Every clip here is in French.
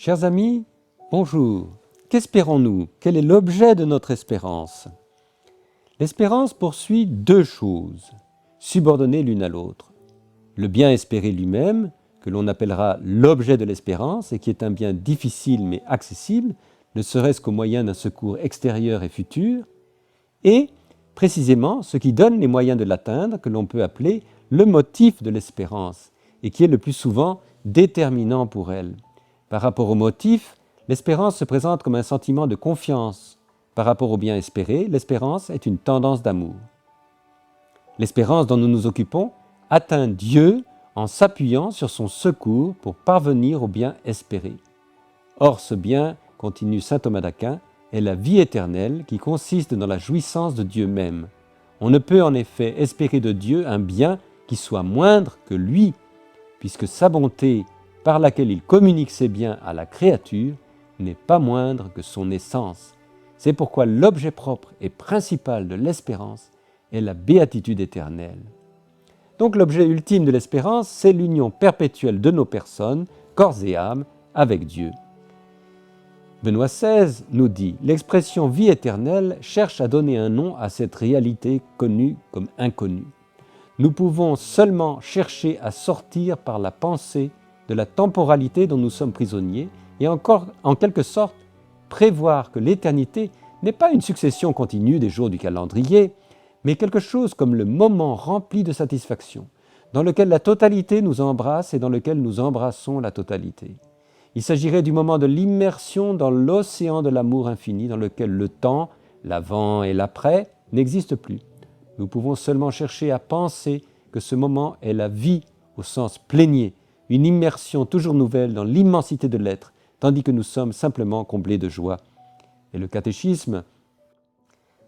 Chers amis, bonjour. Qu'espérons-nous? Quel est l'objet de notre espérance? L'espérance poursuit deux choses, subordonnées l'une à l'autre. Le bien espéré lui-même, que l'on appellera l'objet de l'espérance et qui est un bien difficile mais accessible, ne serait-ce qu'au moyen d'un secours extérieur et futur, et précisément ce qui donne les moyens de l'atteindre, que l'on peut appeler le motif de l'espérance, et qui est le plus souvent déterminant pour elle. Par rapport au motif, l'espérance se présente comme un sentiment de confiance. Par rapport au bien espéré, l'espérance est une tendance d'amour. L'espérance dont nous nous occupons atteint Dieu en s'appuyant sur son secours pour parvenir au bien espéré. Or ce bien, continue saint Thomas d'Aquin, est la vie éternelle qui consiste dans la jouissance de Dieu même. On ne peut en effet espérer de Dieu un bien qui soit moindre que lui, puisque sa bonté, par laquelle il communique ses biens à la créature, n'est pas moindre que son essence. C'est pourquoi l'objet propre et principal de l'espérance est la béatitude éternelle. Donc l'objet ultime de l'espérance, c'est l'union perpétuelle de nos personnes, corps et âme, avec Dieu. Benoît XVI nous dit « L'expression vie éternelle cherche à donner un nom à cette réalité connue comme inconnue. Nous pouvons seulement chercher à sortir par la pensée de la temporalité dont nous sommes prisonniers et encore, en quelque sorte, prévoir que l'éternité n'est pas une succession continue des jours du calendrier, mais quelque chose comme le moment rempli de satisfaction, dans lequel la totalité nous embrasse et dans lequel nous embrassons la totalité. Il s'agirait du moment de l'immersion dans l'océan de l'amour infini, dans lequel le temps, l'avant et l'après, n'existent plus. Nous pouvons seulement chercher à penser que ce moment est la vie au sens plénier, une immersion toujours nouvelle dans l'immensité de l'être, tandis que nous sommes simplement comblés de joie. Et le catéchisme,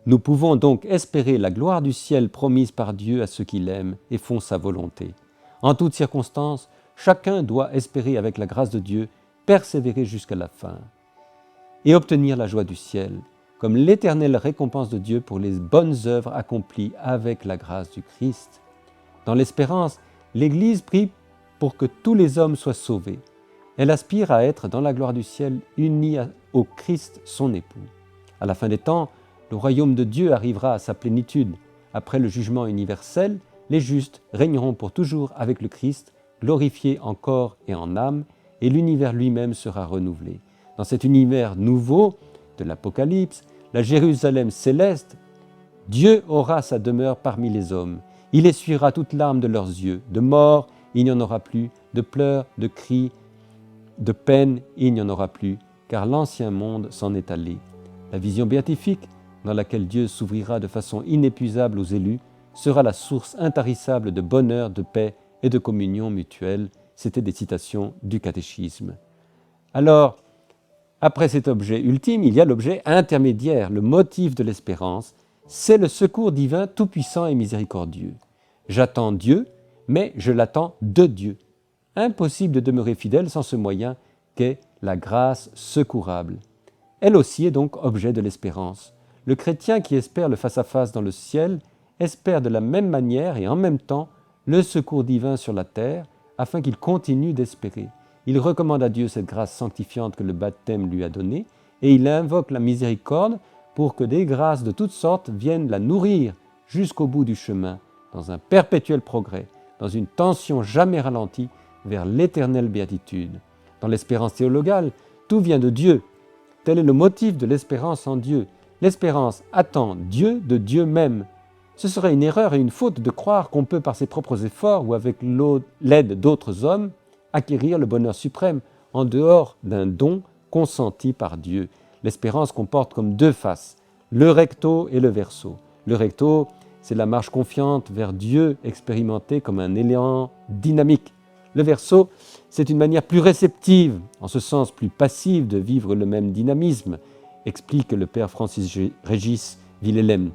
nous pouvons donc espérer la gloire du ciel promise par Dieu à ceux qui l'aiment et font sa volonté. En toutes circonstances, chacun doit espérer avec la grâce de Dieu, persévérer jusqu'à la fin et obtenir la joie du ciel, comme l'éternelle récompense de Dieu pour les bonnes œuvres accomplies avec la grâce du Christ. Dans l'espérance, l'Église prie pour que tous les hommes soient sauvés. Elle aspire à être dans la gloire du ciel unie au Christ, son époux. À la fin des temps, le royaume de Dieu arrivera à sa plénitude. Après le jugement universel, les justes régneront pour toujours avec le Christ, glorifiés en corps et en âme, et l'univers lui-même sera renouvelé. Dans cet univers nouveau de l'Apocalypse, la Jérusalem céleste, Dieu aura sa demeure parmi les hommes. Il essuiera toute larme de leurs yeux. De mort, il n'y en aura plus. De pleurs, de cris, de peine, il n'y en aura plus, car l'ancien monde s'en est allé. La vision béatifique, dans laquelle Dieu s'ouvrira de façon inépuisable aux élus, sera la source intarissable de bonheur, de paix et de communion mutuelle. C'était des citations du catéchisme. Alors, après cet objet ultime, il y a l'objet intermédiaire, le motif de l'espérance. C'est le secours divin tout-puissant et miséricordieux. J'attends Dieu, mais je l'attends de Dieu. Impossible de demeurer fidèle sans ce moyen qu'est la grâce secourable. Elle aussi est donc objet de l'espérance. Le chrétien qui espère le face-à-face dans le ciel espère de la même manière et en même temps le secours divin sur la terre afin qu'il continue d'espérer. Il recommande à Dieu cette grâce sanctifiante que le baptême lui a donnée et il invoque la miséricorde pour que des grâces de toutes sortes viennent la nourrir jusqu'au bout du chemin, dans un perpétuel progrès, dans une tension jamais ralentie vers l'éternelle béatitude. Dans l'espérance théologale, tout vient de Dieu. Tel est le motif de l'espérance en Dieu. L'espérance attend Dieu de Dieu même. Ce serait une erreur et une faute de croire qu'on peut par ses propres efforts ou avec l'aide d'autres hommes acquérir le bonheur suprême en dehors d'un don consenti par Dieu. L'espérance comporte comme deux faces, le recto et le verso. Le recto, c'est la marche confiante vers Dieu expérimentée comme un élan dynamique. Le verso, c'est une manière plus réceptive, en ce sens plus passive de vivre le même dynamisme, explique le père Francis Régis Villelem.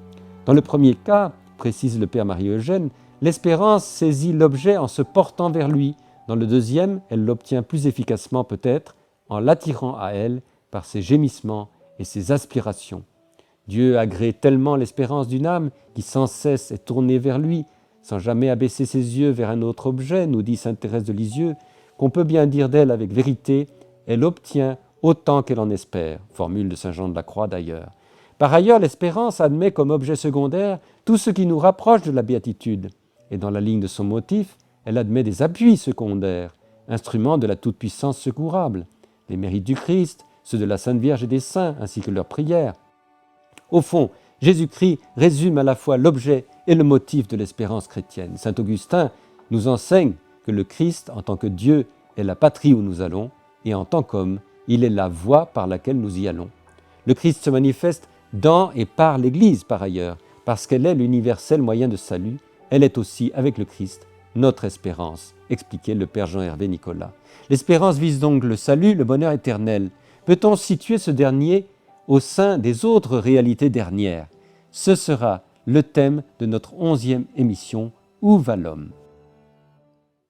Dans le premier cas, précise le père Marie-Eugène, l'espérance saisit l'objet en se portant vers lui. Dans le deuxième, elle l'obtient plus efficacement peut-être en l'attirant à elle par ses gémissements et ses aspirations. Dieu agrée tellement l'espérance d'une âme qui sans cesse est tournée vers lui, sans jamais abaisser ses yeux vers un autre objet, nous dit sainte Thérèse de Lisieux, qu'on peut bien dire d'elle avec vérité, elle obtient autant qu'elle en espère, formule de saint Jean de la Croix d'ailleurs. Par ailleurs, l'espérance admet comme objet secondaire tout ce qui nous rapproche de la béatitude, et dans la ligne de son motif, elle admet des appuis secondaires, instruments de la toute-puissance secourable, les mérites du Christ, ceux de la Sainte Vierge et des saints, ainsi que leurs prières. Au fond, Jésus-Christ résume à la fois l'objet et le motif de l'espérance chrétienne. Saint Augustin nous enseigne que le Christ, en tant que Dieu, est la patrie où nous allons, et en tant qu'homme, il est la voie par laquelle nous y allons. Le Christ se manifeste dans et par l'Église, par ailleurs, parce qu'elle est l'universel moyen de salut, elle est aussi, avec le Christ, notre espérance, expliquait le Père Jean-Hervé Nicolas. L'espérance vise donc le salut, le bonheur éternel. Peut-on situer ce dernier au sein des autres réalités dernières? Ce sera le thème de notre 11e émission « Où va l'homme ?»